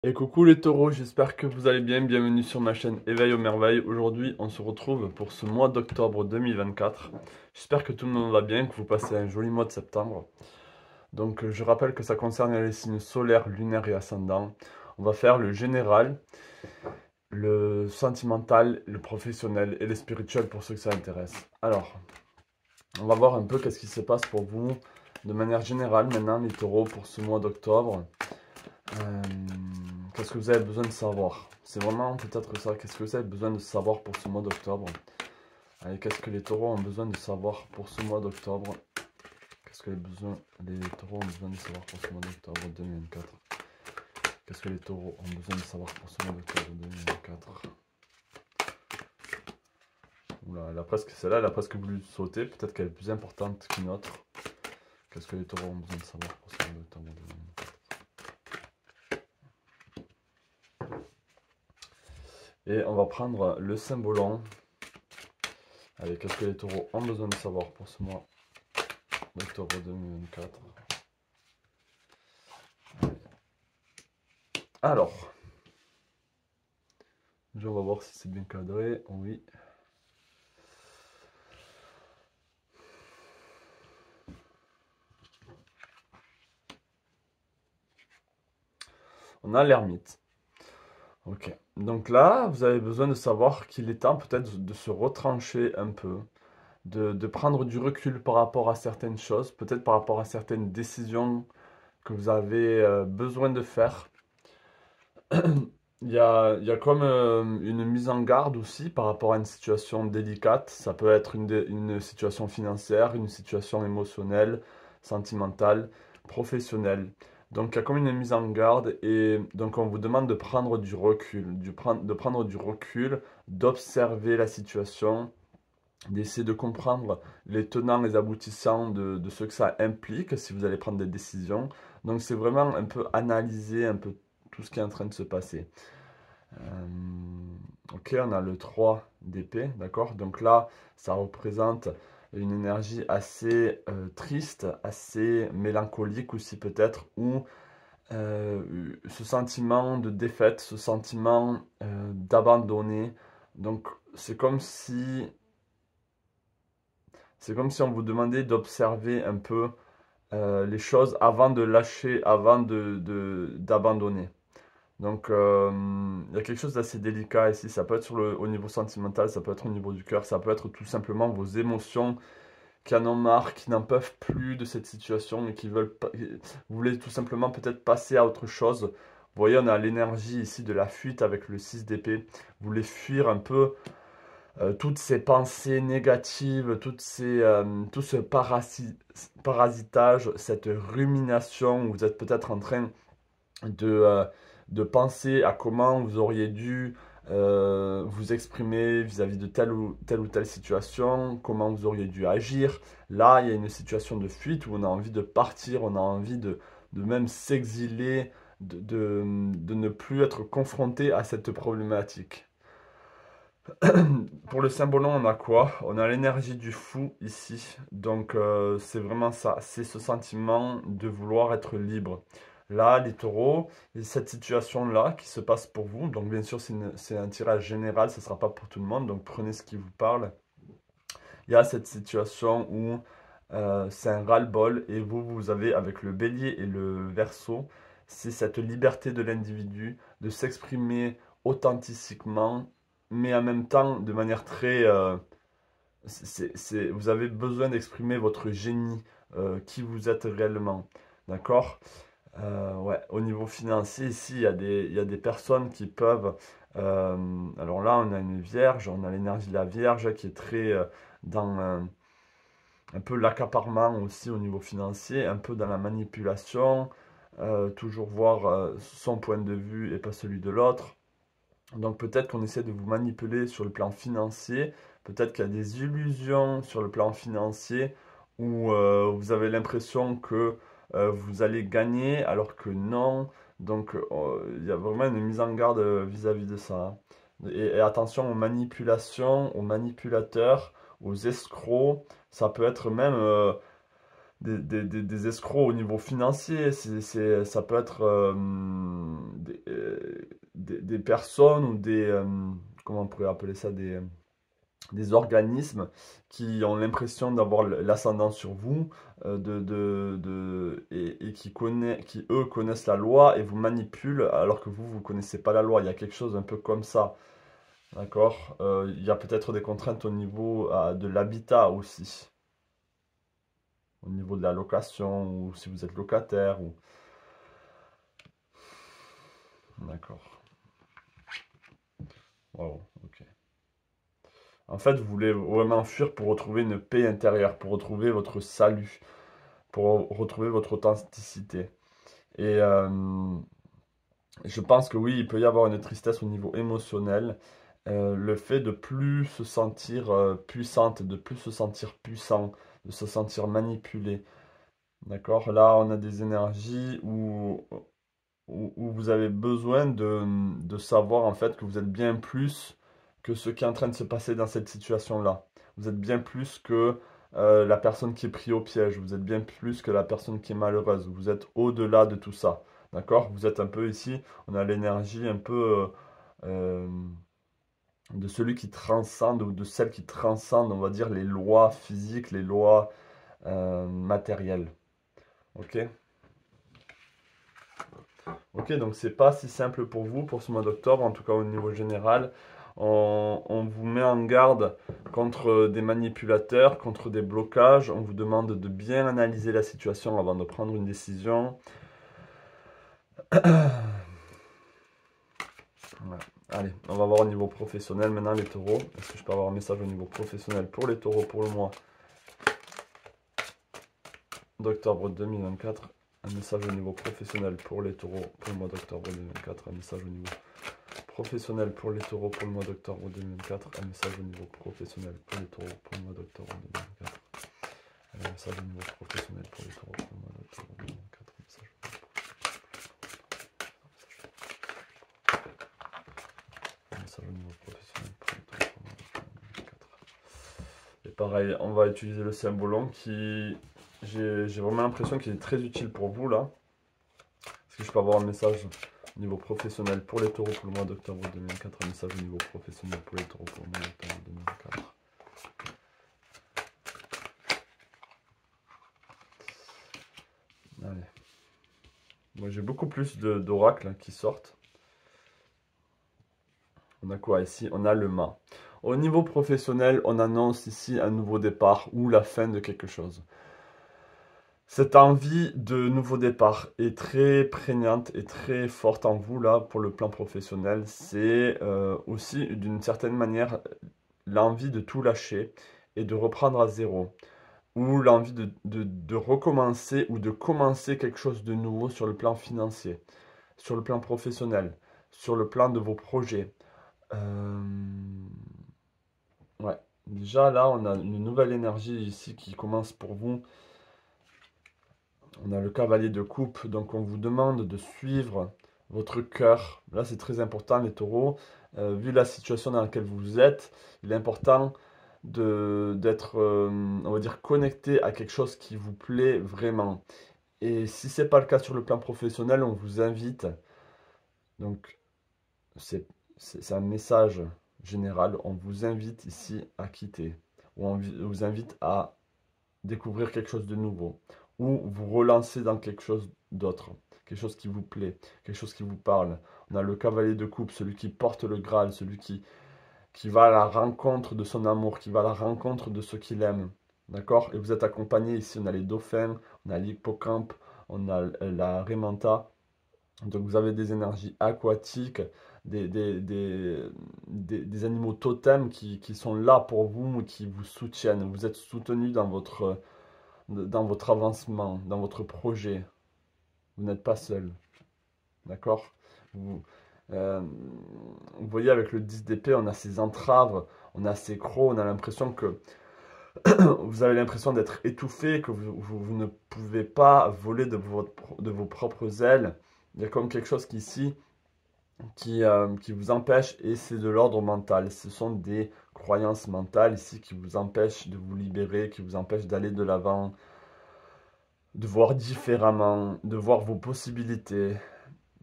Et coucou les taureaux, j'espère que vous allez bien, bienvenue sur ma chaîne Éveil aux merveilles. Aujourd'hui on se retrouve pour ce mois d'octobre 2024. J'espère que tout le monde va bien, que vous passez un joli mois de septembre. Donc je rappelle que ça concerne les signes solaires, lunaires et ascendants. On va faire le général, le sentimental, le professionnel et le spirituel pour ceux que ça intéresse. Alors, on va voir un peu qu'est-ce qui se passe pour vous de manière générale maintenant les taureaux pour ce mois d'octobre. Euh, Qu'est-ce que vous avez besoin de savoir? C'est vraiment peut-être ça. Qu'est-ce que vous avez besoin de savoir pour ce mois d'octobre? Allez, qu'est-ce que les taureaux ont besoin de savoir pour ce mois d'octobre? Qu'est-ce que les taureaux ont besoin de savoir pour ce mois d'octobre 2024? Qu'est-ce que les taureaux ont besoin de savoir pour ce mois d'octobre 2024? Oula, celle-là, elle a presque voulu sauter. Peut-être qu'elle est plus importante qu'une autre. Qu'est-ce que les taureaux ont besoin de savoir pour ce mois d'octobre 2024? Et on va prendre le symbolon. Allez, qu'est-ce que les taureaux ont besoin de savoir pour ce mois d'octobre 2024? Alors, on va voir si c'est bien cadré. Oui. On a l'ermite. Ok. Donc là, vous avez besoin de savoir qu'il est temps peut-être de se retrancher un peu, de prendre du recul par rapport à certaines choses, peut-être par rapport à certaines décisions que vous avez besoin de faire. Il y a comme une mise en garde aussi par rapport à une situation délicate. Ça peut être une situation financière, une situation émotionnelle, sentimentale, professionnelle. Donc il y a comme une mise en garde et donc on vous demande de prendre du recul, de prendre du recul, d'observer la situation, d'essayer de comprendre les tenants, les aboutissants de ce que ça implique si vous allez prendre des décisions. Donc c'est vraiment un peu analyser un peu tout ce qui est en train de se passer. Ok, on a le 3 d'épée, d'accord? Donc là, ça représente une énergie assez triste, assez mélancolique aussi peut-être, ou ce sentiment de défaite, ce sentiment d'abandonner. Donc c'est comme si on vous demandait d'observer un peu les choses avant de lâcher, avant d'abandonner. Donc, il y a quelque chose d'assez délicat ici. Ça peut être au niveau sentimental, ça peut être au niveau du cœur, ça peut être tout simplement vos émotions qui en ont marre, qui n'en peuvent plus de cette situation et qui veulent pas, vous voulez tout simplement peut-être passer à autre chose. Vous voyez, on a l'énergie ici de la fuite avec le 6 d'épée. Vous voulez fuir un peu toutes ces pensées négatives, tout ce parasitage, cette rumination où vous êtes peut-être en train de, euh, de penser à comment vous auriez dû vous exprimer vis-à-vis de telle ou telle situation, comment vous auriez dû agir. Là, il y a une situation de fuite où on a envie de partir, on a envie de même s'exiler, de ne plus être confronté à cette problématique. Pour le symbolon, on a quoi? On a l'énergie du fou ici. Donc, c'est vraiment ça. C'est ce sentiment de vouloir être libre. Là, les taureaux, et cette situation-là qui se passe pour vous. Donc, bien sûr, c'est un tirage général. Ce ne sera pas pour tout le monde. Donc, prenez ce qui vous parle. Il y a cette situation où c'est un ras-le-bol. Et vous avez, avec le bélier et le verseau, c'est cette liberté de l'individu de s'exprimer authentiquement mais en même temps de manière très... vous avez besoin d'exprimer votre génie, qui vous êtes réellement. D'accord? Ouais, au niveau financier, ici, il y a des personnes qui peuvent... alors là, on a une vierge, on a l'énergie de la vierge qui est très dans un peu l'accaparement aussi au niveau financier, un peu dans la manipulation, toujours voir son point de vue et pas celui de l'autre. Donc peut-être qu'on essaie de vous manipuler sur le plan financier, peut-être qu'il y a des illusions sur le plan financier où vous avez l'impression que vous allez gagner alors que non. Donc il y a vraiment une mise en garde vis-à-vis de ça. Et attention aux manipulations, aux manipulateurs, aux escrocs. Ça peut être même des escrocs au niveau financier. Ça peut être des personnes ou comment on pourrait appeler ça, des organismes qui ont l'impression d'avoir l'ascendant sur vous et qui, eux, connaissent la loi et vous manipulent alors que vous ne connaissez pas la loi. Il y a quelque chose un peu comme ça. D'accord? Il y a peut-être des contraintes au niveau de l'habitat aussi. Au niveau de la location ou si vous êtes locataire. D'accord. Wow, ok. En fait, vous voulez vraiment fuir pour retrouver une paix intérieure, pour retrouver votre salut, pour retrouver votre authenticité. Et je pense que oui, il peut y avoir une tristesse au niveau émotionnel. Le fait de plus se sentir puissante, de plus se sentir puissant, de se sentir manipulé. D'accord? Là, on a des énergies où vous avez besoin de savoir en fait que vous êtes bien plus que ce qui est en train de se passer dans cette situation-là. Vous êtes bien plus que la personne qui est prise au piège. Vous êtes bien plus que la personne qui est malheureuse. Vous êtes au-delà de tout ça. D'accord? Vous êtes un peu ici, on a l'énergie un peu euh, de celui qui transcende ou de celle qui transcende, on va dire, les lois physiques, les lois matérielles. Ok? Ok, donc c'est pas si simple pour vous pour ce mois d'octobre, en tout cas au niveau général. On vous met en garde contre des manipulateurs, contre des blocages. On vous demande de bien analyser la situation avant de prendre une décision. Voilà. Allez, on va voir au niveau professionnel maintenant les taureaux. Est-ce que je peux avoir un message au niveau professionnel pour les taureaux pour le mois d'octobre 2024? Un message au niveau professionnel pour les taureaux pour le mois d'octobre 2024. Un message au niveau professionnel pour les taureaux pour le mois d'octobre 2024. Un message au niveau professionnel pour les taureaux pour le mois d'octobre 2024. Un message au niveau professionnel pour les taureaux pour le mois d'octobre 2024. Un message au niveau professionnel pour les taureaux pour le mois d'octobre 2024. Et pareil, on va utiliser le symbolon qui... J'ai vraiment l'impression qu'il est très utile pour vous là. Est-ce que je peux avoir un message au niveau professionnel pour les taureaux pour le mois d'octobre 2024? Un message au niveau professionnel pour les taureaux pour le mois d'octobre 2024. Allez. Moi j'ai beaucoup plus d'oracles qui sortent. On a quoi ici? On a le mât. Au niveau professionnel, on annonce ici un nouveau départ ou la fin de quelque chose. Cette envie de nouveau départ est très prégnante et très forte en vous là pour le plan professionnel. C'est aussi d'une certaine manière l'envie de tout lâcher et de reprendre à zéro. Ou l'envie de recommencer ou de commencer quelque chose de nouveau sur le plan financier, sur le plan professionnel, sur le plan de vos projets. Euh, Ouais, déjà là on a une nouvelle énergie ici qui commence pour vous. On a le cavalier de coupe, donc on vous demande de suivre votre cœur. Là, c'est très important, les taureaux. Vu la situation dans laquelle vous êtes, il est important d'être, on va dire, connecté à quelque chose qui vous plaît vraiment. Et si ce n'est pas le cas sur le plan professionnel, on vous invite, donc c'est un message général, on vous invite ici à quitter. Ou on vous invite à découvrir quelque chose de nouveau ou vous relancer dans quelque chose d'autre, quelque chose qui vous plaît, quelque chose qui vous parle. On a le cavalier de coupe, celui qui porte le Graal, celui qui va à la rencontre de son amour, qui va à la rencontre de ce qu'il aime. D'accord? Et vous êtes accompagné ici, on a les dauphins, on a l'hippocampe, on a la Raimanta. Donc vous avez des énergies aquatiques, des animaux totems qui sont là pour vous, qui vous soutiennent. Vous êtes soutenu dans votre avancement, dans votre projet. Vous n'êtes pas seul. D'accord? vous, euh, vous voyez, avec le 10 d'épée, on a ces entraves, on a ces crocs, on a l'impression que vous avez l'impression d'être étouffé, que vous ne pouvez pas voler de vos propres ailes. Il y a comme quelque chose ici qui vous empêche et c'est de l'ordre mental. Ce sont des croyances mentales ici qui vous empêchent de vous libérer, qui vous empêchent d'aller de l'avant. de voir différemment, de voir vos possibilités.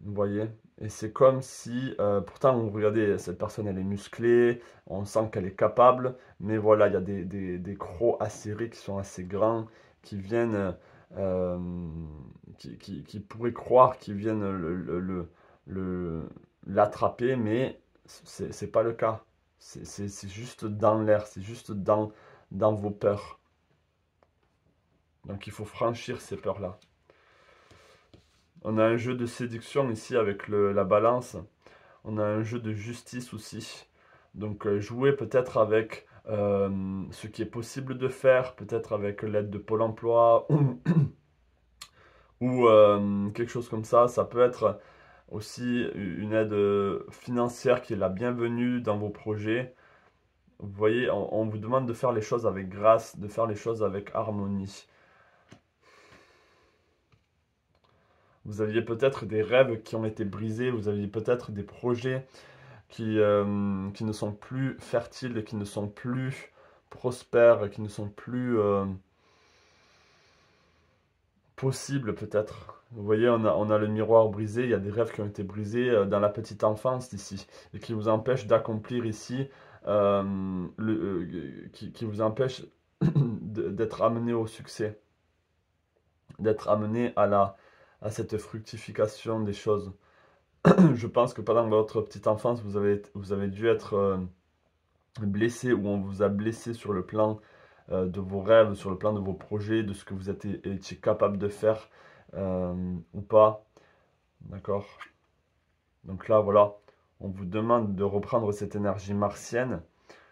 Vous voyez? Et c'est comme si, pourtant, vous regardez, cette personne, elle est musclée, on sent qu'elle est capable, mais voilà, il y a des crocs acérés qui sont assez grands, qui viennent, euh, qui pourraient croire qu'ils viennent le- l'attraper, mais c'est pas le cas. C'est juste dans l'air, c'est juste dans vos peurs. Donc il faut franchir ces peurs-là. On a un jeu de séduction ici avec la balance. On a un jeu de justice aussi. Donc jouer peut-être avec ce qui est possible de faire, peut-être avec l'aide de Pôle emploi ou quelque chose comme ça. Ça peut être aussi une aide financière qui est la bienvenue dans vos projets. Vous voyez, on vous demande de faire les choses avec grâce, de faire les choses avec harmonie. Vous aviez peut-être des rêves qui ont été brisés, vous aviez peut-être des projets qui ne sont plus fertiles, qui ne sont plus prospères, qui ne sont plus possibles peut-être. Vous voyez, on a le miroir brisé, il y a des rêves qui ont été brisés dans la petite enfance ici, et qui vous empêchent d'accomplir ici, qui vous empêchent d'être amené au succès, d'être amené à cette fructification des choses. Je pense que pendant votre petite enfance, vous avez dû être blessé ou on vous a blessé sur le plan de vos rêves, sur le plan de vos projets, de ce que vous étiez capable de faire ou pas. D'accord? Donc là, voilà, on vous demande de reprendre cette énergie martienne,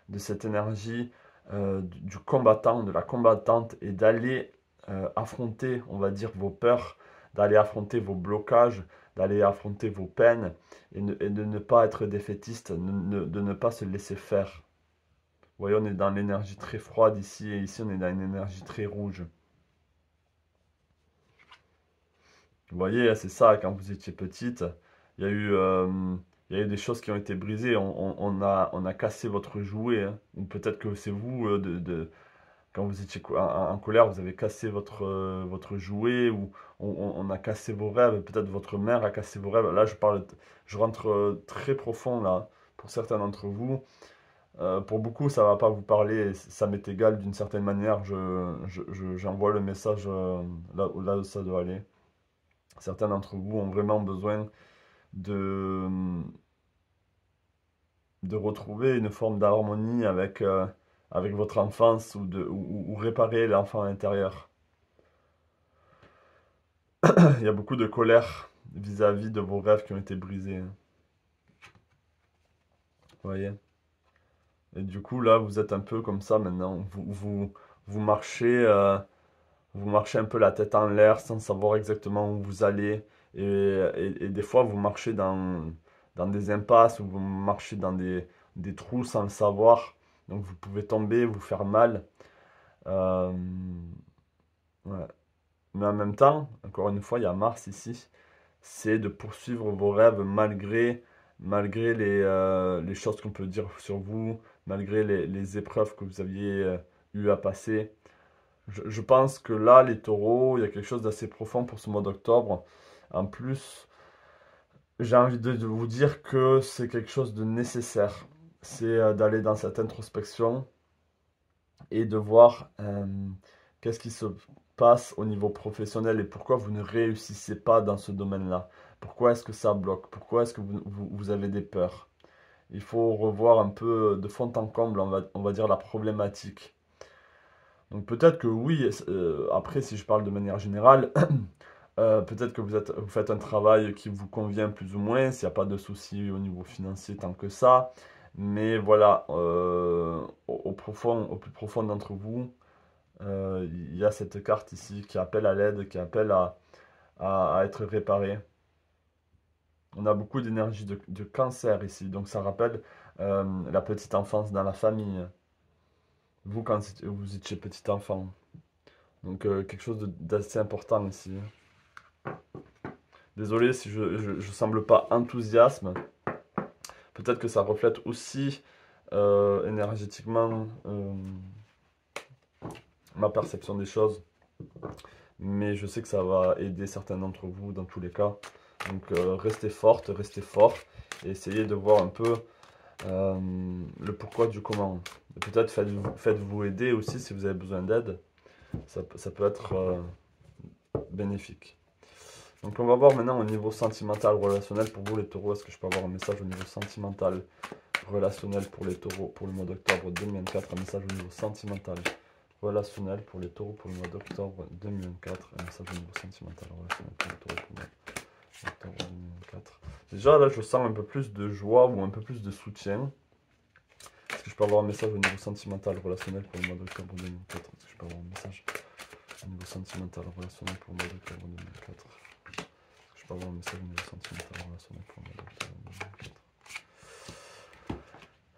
de cette énergie du combattant, de la combattante et d'aller affronter, on va dire, vos peurs, d'aller affronter vos blocages, d'aller affronter vos peines et de ne pas être défaitiste, de ne pas se laisser faire. Vous voyez, on est dans l'énergie très froide ici, et ici on est dans une énergie très rouge. Vous voyez, c'est ça, quand vous étiez petite, il y a eu, euh, il y a eu des choses qui ont été brisées. On a cassé votre jouet, hein. Ou peut-être que c'est vous, quand vous étiez en colère, vous avez cassé votre jouet, ou on a cassé vos rêves. Peut-être votre mère a cassé vos rêves. Là, je rentre très profond, là, pour certains d'entre vous. Pour beaucoup, ça va pas vous parler, et ça m'est égal d'une certaine manière. J'envoie le message là où ça doit aller. Certains d'entre vous ont vraiment besoin de, de retrouver une forme d'harmonie avec votre enfance ou réparer l'enfant intérieur. Il y a beaucoup de colère vis-à-vis de vos rêves qui ont été brisés, hein. Vous voyez? Et du coup, là, vous êtes un peu comme ça maintenant. Vous marchez. Vous marchez un peu la tête en l'air sans savoir exactement où vous allez. Et des fois, vous marchez dans des impasses ou vous marchez dans des trous sans le savoir. Donc, vous pouvez tomber, vous faire mal. Euh, ouais. Mais en même temps, encore une fois, il y a Mars ici. C'est de poursuivre vos rêves malgré les choses qu'on peut dire sur vous, malgré les épreuves que vous aviez eu à passer. Je pense que là, les taureaux, il y a quelque chose d'assez profond pour ce mois d'octobre. En plus, j'ai envie de vous dire que c'est quelque chose de nécessaire. C'est d'aller dans cette introspection et de voir qu'est-ce qui se passe au niveau professionnel et pourquoi vous ne réussissez pas dans ce domaine-là. Pourquoi est-ce que ça bloque? Pourquoi est-ce que vous avez des peurs? Il faut revoir un peu de fond en comble, on va dire, la problématique. Donc peut-être que oui, après si je parle de manière générale, peut-être que vous faites un travail qui vous convient plus ou moins, s'il n'y a pas de souci au niveau financier tant que ça. Mais voilà, au plus profond d'entre vous, il y a cette carte ici qui appelle à l'aide, qui appelle à être réparé. On a beaucoup d'énergie de cancer ici, donc ça rappelle la petite enfance dans la famille. Vous, quand vous étiez petit enfant. Donc quelque chose d'assez important ici. Désolé si je semble pas enthousiaste. Peut-être que ça reflète aussi énergétiquement ma perception des choses. mais je sais que ça va aider certains d'entre vous dans tous les cas. Donc restez forte, restez fort et essayez de voir un peu le pourquoi du comment. Peut-être faites-vous aider aussi si vous avez besoin d'aide. Ça peut être bénéfique. Donc on va voir maintenant au niveau sentimental, relationnel pour vous les taureaux. Est-ce que je peux avoir un message au niveau sentimental, relationnel pour les taureaux pour le mois d'octobre 2024? Un message au niveau sentimental, relationnel pour les taureaux pour le mois d'octobre 2024. Un message au niveau sentimental, relationnel pour les taureaux pour le mois d'octobre 2024. Déjà là je sens un peu plus de joie ou un peu plus de soutien. Est-ce que je peux avoir un message au niveau sentimental, relationnel pour le mois d'octobre 2004? Est-ce que je peux avoir un message au niveau sentimental, relationnel pour le mois d'octobre 2004? Je peux avoir un message au niveau sentimental, relationnel pour le mois d'octobre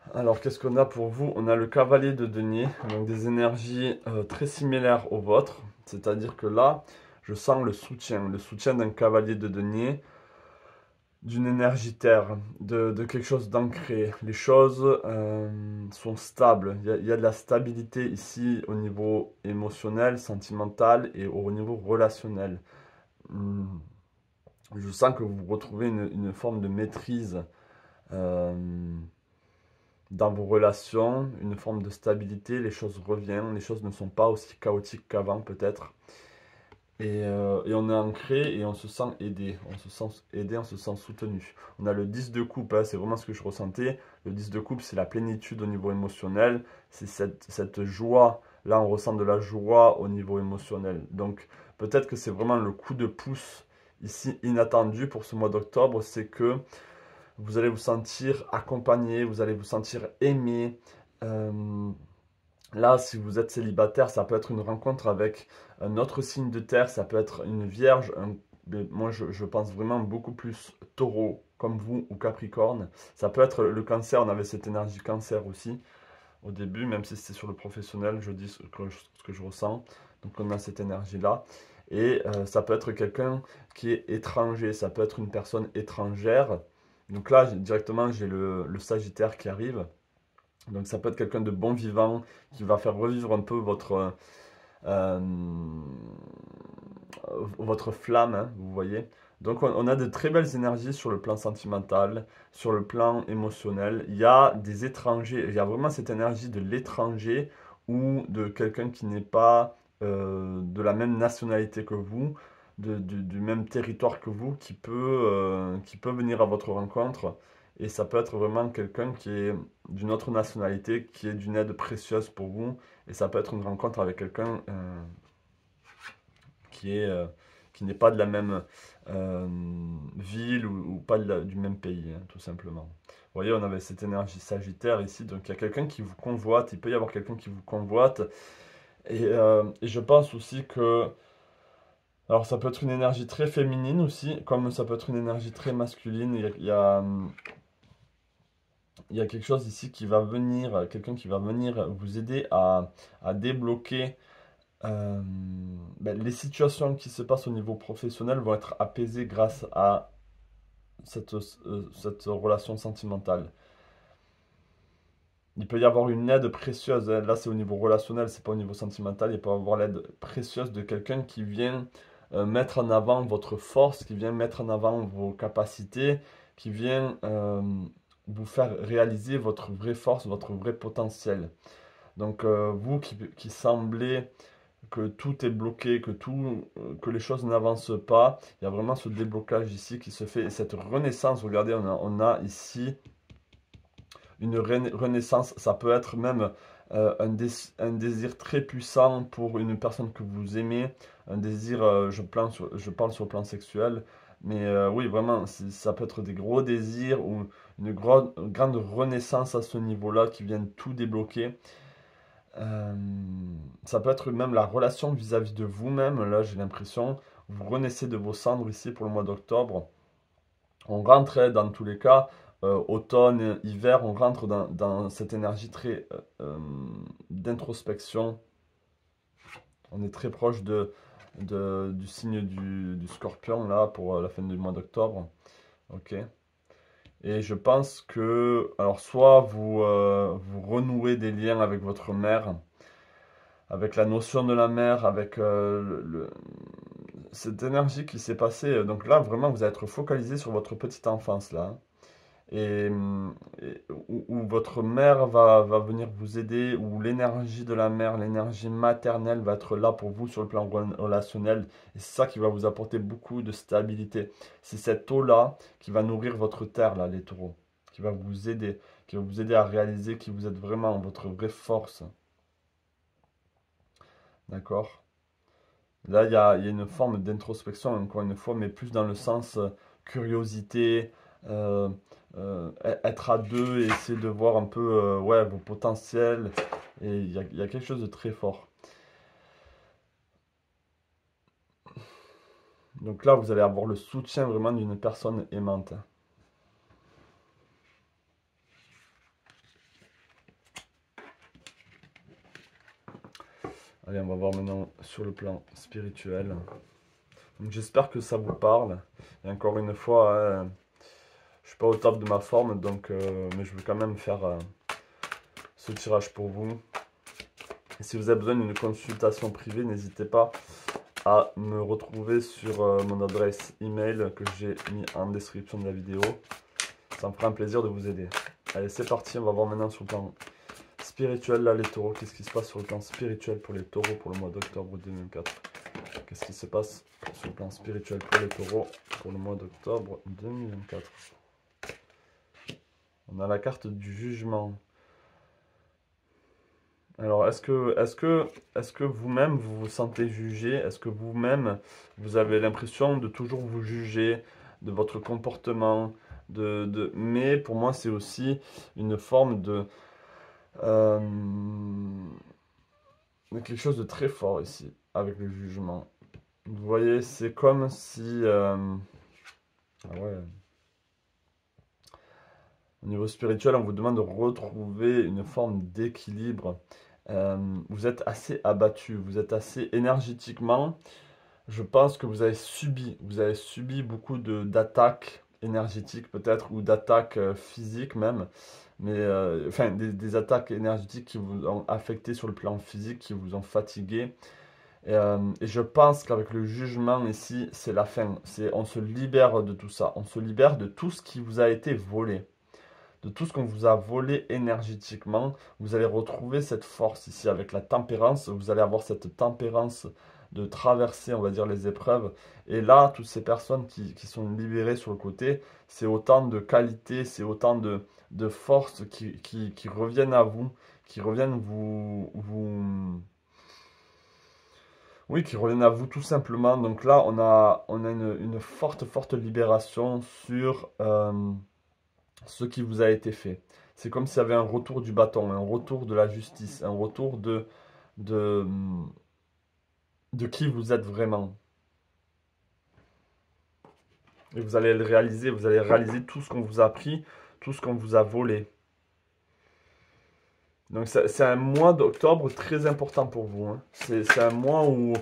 2004? Alors, qu'est-ce qu'on a pour vous? On a le cavalier de denier, donc des énergies très similaires aux vôtres. C'est-à-dire que là, je sens le soutien d'un cavalier de denier, d'une énergie terre, de quelque chose d'ancré. Les choses sont stables. Il y a de la stabilité ici au niveau émotionnel, sentimental et au niveau relationnel. Je sens que vous retrouvez une forme de maîtrise dans vos relations, une forme de stabilité. Les choses reviennent, les choses ne sont pas aussi chaotiques qu'avant peut-être. Et on est ancré et on se sent aidé, on se sent aidé, on se sent soutenu. On a le 10 de coupe, hein, c'est vraiment ce que je ressentais. Le 10 de coupe, c'est la plénitude au niveau émotionnel, c'est cette joie. Là, on ressent de la joie au niveau émotionnel. Donc, peut-être que c'est vraiment le coup de pouce ici inattendu pour ce mois d'octobre, c'est que vous allez vous sentir accompagné, vous allez vous sentir aimé. Là, si vous êtes célibataire, ça peut être une rencontre avec un autre signe de terre, ça peut être une vierge. Mais moi, je pense vraiment beaucoup plus taureau, comme vous, ou capricorne. Ça peut être le cancer, on avait cette énergie cancer aussi au début, même si c'était sur le professionnel, je dis ce que je ressens. Donc on a cette énergie-là. Et ça peut être quelqu'un qui est étranger, ça peut être une personne étrangère. Donc là, directement, j'ai le Sagittaire qui arrive. Donc ça peut être quelqu'un de bon vivant qui va faire revivre un peu euh, votre flamme, hein, vous voyez. Donc on a de très belles énergies sur le plan sentimental, sur le plan émotionnel. Il y a des étrangers, il y a vraiment cette énergie de l'étranger ou de quelqu'un qui n'est pas de la même nationalité que vous, du même territoire que vous, qui peut venir à votre rencontre. Et ça peut être vraiment quelqu'un qui est d'une autre nationalité, qui est d'une aide précieuse pour vous. Et ça peut être une rencontre avec quelqu'un qui n'est pas de la même euh, ville ou pas du même pays, hein, tout simplement. Vous voyez, on avait cette énergie sagittaire ici, donc il y a quelqu'un qui vous convoite, il peut y avoir quelqu'un qui vous convoite. Et je pense aussi que, alors ça peut être une énergie très féminine aussi, comme ça peut être une énergie très masculine. Il y a quelque chose ici qui va venir, quelqu'un qui va venir vous aider à débloquer les situations qui se passent au niveau professionnel vont être apaisées grâce à cette relation sentimentale. Il peut y avoir une aide précieuse, hein. Là c'est au niveau relationnel, c'est pas au niveau sentimental. Il peut y avoir l'aide précieuse de quelqu'un qui vient mettre en avant votre force, qui vient mettre en avant vos capacités, qui vient vous faire réaliser votre vraie force, votre vrai potentiel. Donc vous qui semblez que tout est bloqué, que les choses n'avancent pas. Il y a vraiment ce déblocage ici qui se fait. Et cette renaissance, regardez, on a ici une renaissance. Ça peut être même un désir très puissant pour une personne que vous aimez. Un désir, je parle sur le plan sexuel. Mais oui, vraiment, ça peut être des gros désirs ou une grande renaissance à ce niveau-là qui viennent tout débloquer. Euh, Ça peut être même la relation vis-à-vis de vous-même. Là, j'ai l'impression, vous renaissez de vos cendres ici pour le mois d'octobre. On rentre dans tous les cas, automne, hiver, on rentre dans cette énergie très d'introspection. On est très proche du signe du scorpion là pour la fin du mois d'octobre. Ok. Et je pense que, alors soit vous renouez des liens avec votre mère, avec la notion de la mer, avec cette énergie qui s'est passée. Donc là, vraiment, vous allez être focalisé sur votre petite enfance, là, hein. Et, où votre mère va venir vous aider, où l'énergie de la mère, l'énergie maternelle va être là pour vous sur le plan relationnel. Et c'est ça qui va vous apporter beaucoup de stabilité. C'est cette eau-là qui va nourrir votre terre, là, les taureaux, qui va vous aider à réaliser qui vous êtes vraiment, votre vraie force. D'accord? Là, il y a une forme d'introspection, encore une fois, mais plus dans le sens curiosité, euh, être à deux et essayer de voir un peu ouais, vos potentiels. Et il y a quelque chose de très fort. Donc là, vous allez avoir le soutien vraiment d'une personne aimante. Allez, on va voir maintenant sur le plan spirituel. Donc j'espère que ça vous parle. Et encore une fois, je suis pas au top de ma forme, donc, mais je veux quand même faire ce tirage pour vous. Et si vous avez besoin d'une consultation privée, n'hésitez pas à me retrouver sur mon adresse email que j'ai mis en description de la vidéo. Ça me fera un plaisir de vous aider. Allez, c'est parti, on va voir maintenant sur le plan spirituel, là, les taureaux. Qu'est-ce qui se passe sur le plan spirituel pour les taureaux pour le mois d'octobre 2004? Qu'est-ce qui se passe sur le plan spirituel pour les taureaux pour le mois d'octobre 2024? On a la carte du jugement. Alors, est-ce que vous-même, vous vous sentez jugé? Est-ce que vous-même, vous avez l'impression de toujours vous juger de votre comportement? Mais pour moi, c'est aussi une forme euh, de quelque chose de très fort ici, avec le jugement. Vous voyez, c'est comme si... ah ouais. Au niveau spirituel, on vous demande de retrouver une forme d'équilibre. Vous êtes assez abattu, vous êtes assez énergétiquement. Je pense que vous avez subi beaucoup d'attaques énergétiques peut-être ou d'attaques physiques même, mais enfin des attaques énergétiques qui vous ont affecté sur le plan physique, qui vous ont fatigué. Et je pense qu'avec le jugement ici, c'est la fin. On se libère de tout ça, on se libère de tout ce qui vous a été volé, de tout ce qu'on vous a volé énergétiquement. Vous allez retrouver cette force ici avec la tempérance. Vous allez avoir cette tempérance de traverser, on va dire, les épreuves. Et là, toutes ces personnes qui sont libérées sur le côté, c'est autant de qualité, c'est autant de force qui reviennent à vous, qui reviennent oui, qui reviennent à vous tout simplement. Donc là, on a une forte, forte libération sur ce qui vous a été fait. C'est comme s'il y avait un retour du bâton, un retour de la justice, un retour de, de qui vous êtes vraiment. Et vous allez le réaliser, vous allez réaliser tout ce qu'on vous a pris, tout ce qu'on vous a volé. Donc c'est un mois d'octobre très important pour vous, hein. C'est un mois où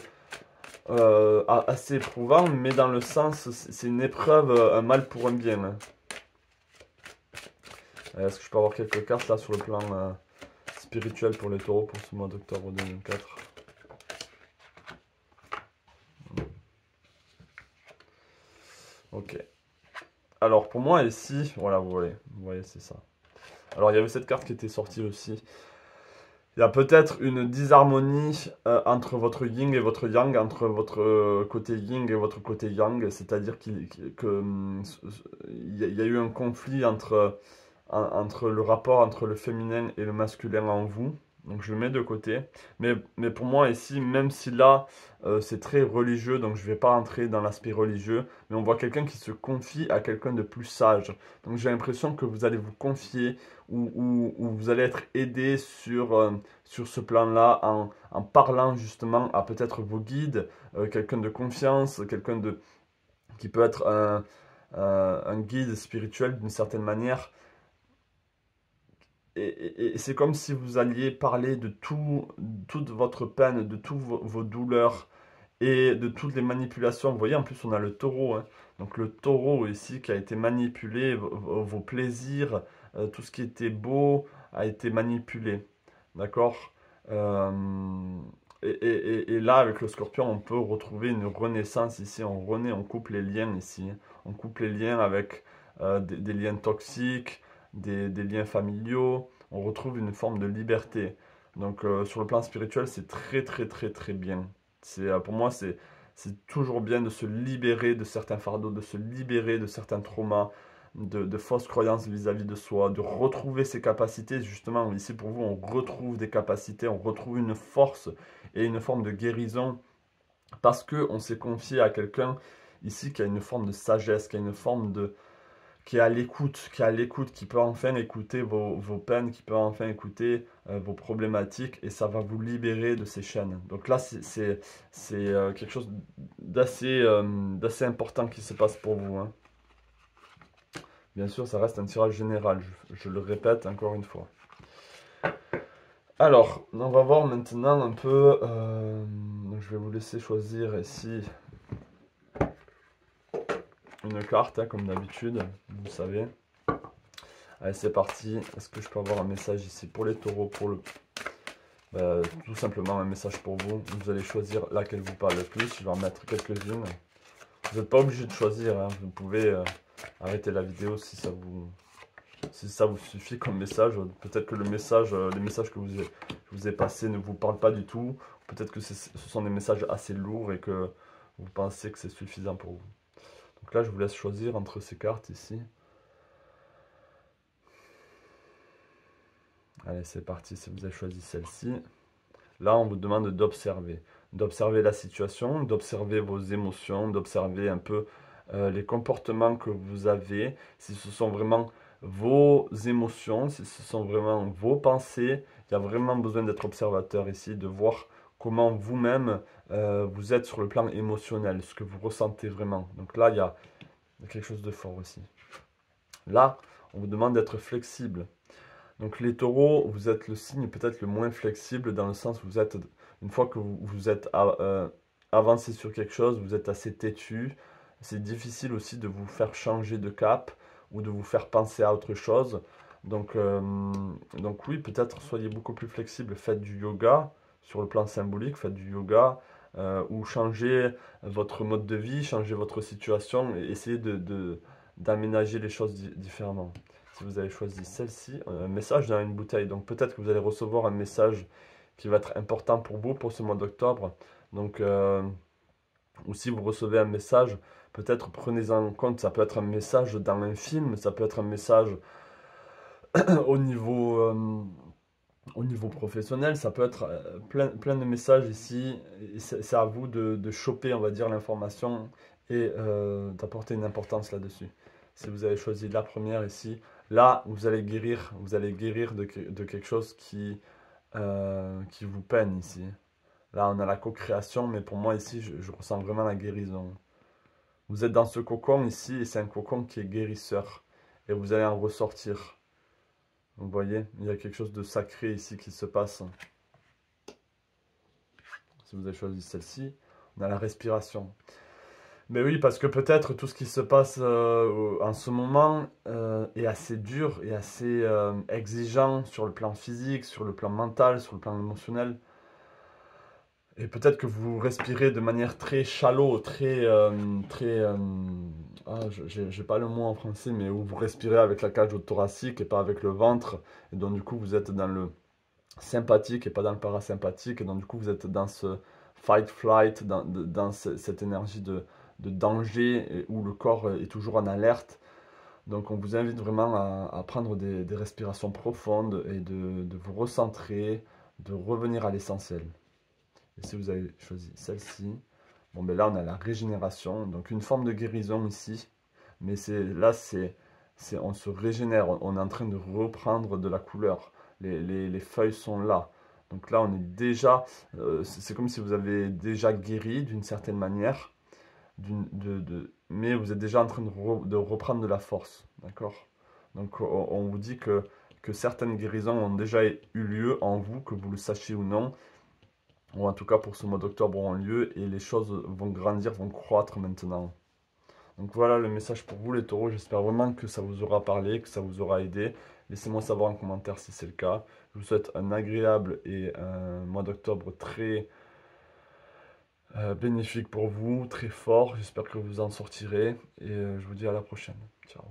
assez éprouvant, mais dans le sens, c'est une épreuve, un mal pour un bien, hein. Est-ce que je peux avoir quelques cartes là sur le plan spirituel pour les taureaux pour ce mois d'octobre 2004? Ok. Alors pour moi ici, voilà, vous voyez, c'est ça. Alors il y avait cette carte qui était sortie aussi. Il y a peut-être une disharmonie entre votre yin et votre yang, entre votre côté yin et votre côté yang, c'est-à-dire qu'il y a eu un conflit entre le rapport entre le féminin et le masculin en vous. Donc je le mets de côté. Mais pour moi ici, même si là c'est très religieux, donc je ne vais pas entrer dans l'aspect religieux, mais on voit quelqu'un qui se confie à quelqu'un de plus sage. Donc j'ai l'impression que vous allez vous confier ou vous allez être aidé sur ce plan-là en parlant justement à peut-être vos guides, quelqu'un de confiance, qui peut être un guide spirituel d'une certaine manière. Et c'est comme si vous alliez parler de toute votre peine, de toutes vos douleurs et de toutes les manipulations. Vous voyez, en plus, on a le taureau, hein. Donc le taureau ici qui a été manipulé, vos plaisirs, tout ce qui était beau a été manipulé. D'accord? Euh, et là, avec le Scorpion, on peut retrouver une renaissance ici. On renaît, on coupe les liens ici. On coupe les liens avec des liens toxiques, des liens familiaux. On retrouve une forme de liberté. Donc, sur le plan spirituel, c'est très, très, très, très bien. Pour moi, c'est toujours bien de se libérer de certains fardeaux, de se libérer de certains traumas, de fausses croyances vis-à-vis de soi, de retrouver ses capacités. Justement, ici pour vous, on retrouve des capacités, on retrouve une force et une forme de guérison parce que on s'est confié à quelqu'un ici qui a une forme de sagesse, qui a une forme de qui est à l'écoute, qui est à l'écoute, qui peut enfin écouter vos peines, qui peut enfin écouter vos problématiques et ça va vous libérer de ces chaînes. Donc là, c'est quelque chose d'assez important qui se passe pour vous, hein. Bien sûr, ça reste un tirage général, je le répète encore une fois. Alors, on va voir maintenant un peu. Donc je vais vous laisser choisir ici une carte, hein, comme d'habitude, vous savez. Allez, c'est parti. Est-ce que je peux avoir un message ici pour les taureaux, tout simplement un message pour vous. Vous allez choisir laquelle vous parle le plus. Je vais en mettre quelques-unes. Vous n'êtes pas obligé de choisir, hein. Vous pouvez arrêter la vidéo si ça vous suffit comme message. Peut-être que les messages que je vous ai passés ne vous parlent pas du tout. Peut-être que ce sont des messages assez lourds et que vous pensez que c'est suffisant pour vous. Donc là, je vous laisse choisir entre ces cartes ici. Allez, c'est parti, si vous avez choisi celle-ci. Là, on vous demande d'observer la situation, d'observer vos émotions, d'observer un peu les comportements que vous avez, si ce sont vraiment vos émotions, si ce sont vraiment vos pensées. Il y a vraiment besoin d'être observateur ici, de voir comment vous-même vous êtes sur le plan émotionnel, ce que vous ressentez vraiment. Donc là, il y a quelque chose de fort aussi. Là, on vous demande d'être flexible. Donc les taureaux, vous êtes le signe peut-être le moins flexible dans le sens où vous êtes, une fois que vous êtes avancé sur quelque chose, vous êtes assez têtu. C'est difficile aussi de vous faire changer de cap ou de vous faire penser à autre chose. Donc oui, peut-être soyez beaucoup plus flexible. Faites du yoga sur le plan symbolique, faites du yoga ou changez votre mode de vie, changez votre situation et essayez d'aménager les choses différemment. Si vous avez choisi celle-ci, un message dans une bouteille. Donc peut-être que vous allez recevoir un message qui va être important pour vous pour ce mois d'octobre. Donc, ou si vous recevez un message, peut-être prenez-en compte. Ça peut être un message dans un film, ça peut être un message au niveau professionnel, ça peut être plein de messages ici. C'est à vous de choper, on va dire, l'information et d'apporter une importance là-dessus. Si vous avez choisi la première ici, là, vous allez guérir de quelque chose qui vous peine ici. Là, on a la co-création, mais pour moi ici, je ressens vraiment la guérison. Vous êtes dans ce cocon ici, et c'est un cocon qui est guérisseur. Et vous allez en ressortir. Vous voyez, il y a quelque chose de sacré ici qui se passe. Si vous avez choisi celle-ci, on a la respiration. Mais oui, parce que peut-être tout ce qui se passe en ce moment est assez dur et assez exigeant sur le plan physique, sur le plan mental, sur le plan émotionnel. Et peut-être que vous respirez de manière très shallow, j'ai pas le mot en français, mais où vous respirez avec la cage thoracique et pas avec le ventre. Et donc du coup, vous êtes dans le sympathique et pas dans le parasympathique. Et donc du coup, vous êtes dans ce fight-flight, dans cette énergie de danger où le corps est toujours en alerte. Donc on vous invite vraiment à prendre des respirations profondes et de vous recentrer, de revenir à l'essentiel. Et si vous avez choisi celle-ci, bon ben là on a la régénération, donc une forme de guérison ici, mais on se régénère, on est en train de reprendre de la couleur, les feuilles sont là. Donc là on est déjà, c'est comme si vous avez déjà guéri d'une certaine manière, mais vous êtes déjà en train de reprendre de la force, d'accord? Donc on vous dit que certaines guérisons ont déjà eu lieu en vous, que vous le sachiez ou non, ou en tout cas pour ce mois d'octobre auront lieu et les choses vont grandir, vont croître maintenant. Donc voilà le message pour vous les taureaux, j'espère vraiment que ça vous aura parlé, que ça vous aura aidé. Laissez-moi savoir en commentaire si c'est le cas. Je vous souhaite un agréable et un mois d'octobre très bénéfique pour vous, très fort. J'espère que vous en sortirez et je vous dis à la prochaine. Ciao.